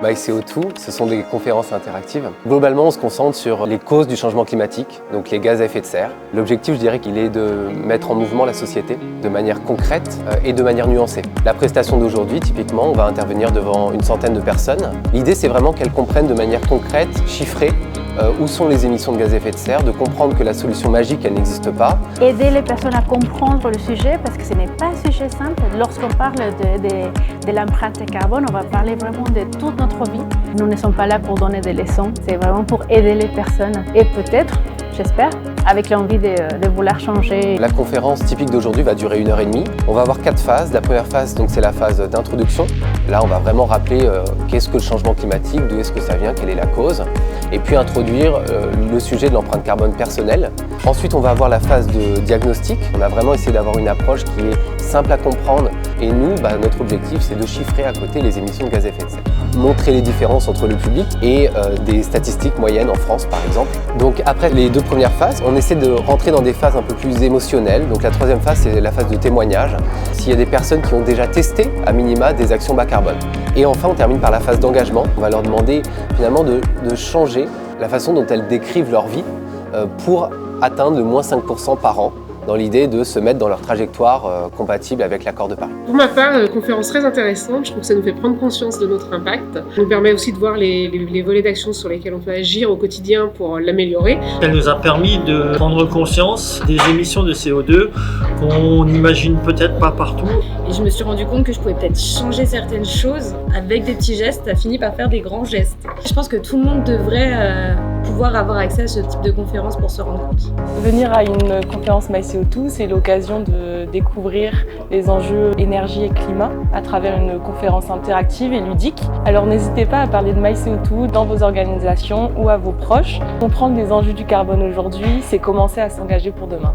MyCO2, ce sont des conférences interactives. Globalement, on se concentre sur les causes du changement climatique, donc les gaz à effet de serre. L'objectif, je dirais qu'il est de mettre en mouvement la société de manière concrète et de manière nuancée. La prestation d'aujourd'hui, typiquement, on va intervenir devant une centaine de personnes. L'idée, c'est vraiment qu'elles comprennent de manière concrète, chiffrée, où sont les émissions de gaz à effet de serre, de comprendre que la solution magique, elle n'existe pas. Aider les personnes à comprendre le sujet, parce que ce n'est pas un sujet simple. Lorsqu'on parle de l'empreinte carbone, on va parler vraiment de toute notre vie. Nous ne sommes pas là pour donner des leçons, c'est vraiment pour aider les personnes et peut-être, j'espère, avec l'envie de vouloir changer. La conférence typique d'aujourd'hui va durer 1h30. On va avoir 4 phases. La première phase, donc, c'est la phase d'introduction. Là, on va vraiment rappeler qu'est-ce que le changement climatique, d'où est-ce que ça vient, quelle est la cause. Et puis introduire le sujet de l'empreinte carbone personnelle. Ensuite, on va avoir la phase de diagnostic. On a vraiment essayé d'avoir une approche qui est simple à comprendre. Et nous, notre objectif, c'est de chiffrer à côté les émissions de gaz à effet de serre. Montrer les différences entre le public et des statistiques moyennes en France, par exemple. Donc après les 2 premières phases, on essaie de rentrer dans des phases un peu plus émotionnelles. Donc la 3e phase, c'est la phase de témoignage. S'il y a des personnes qui ont déjà testé, à minima, des actions bas carbone. Et enfin, on termine par la phase d'engagement. On va leur demander finalement de changer la façon dont elles décrivent leur vie pour atteindre le moins 5% par an, dans l'idée de se mettre dans leur trajectoire compatible avec l'accord de Paris. Pour ma part, conférence très intéressante. Je trouve que ça nous fait prendre conscience de notre impact. Ça nous permet aussi de voir les volets d'action sur lesquels on peut agir au quotidien pour l'améliorer. Elle nous a permis de prendre conscience des émissions de CO2 qu'on n'imagine peut-être pas partout. Et je me suis rendu compte que je pouvais peut-être changer certaines choses avec des petits gestes. Ça finit par faire des grands gestes. Je pense que tout le monde devrait pouvoir avoir accès à ce type de conférence pour se rendre compte. Venir à une conférence MyCO2, c'est l'occasion de découvrir les enjeux énergie et climat à travers une conférence interactive et ludique. Alors n'hésitez pas à parler de MyCO2 dans vos organisations ou à vos proches. Comprendre les enjeux du carbone aujourd'hui, c'est commencer à s'engager pour demain.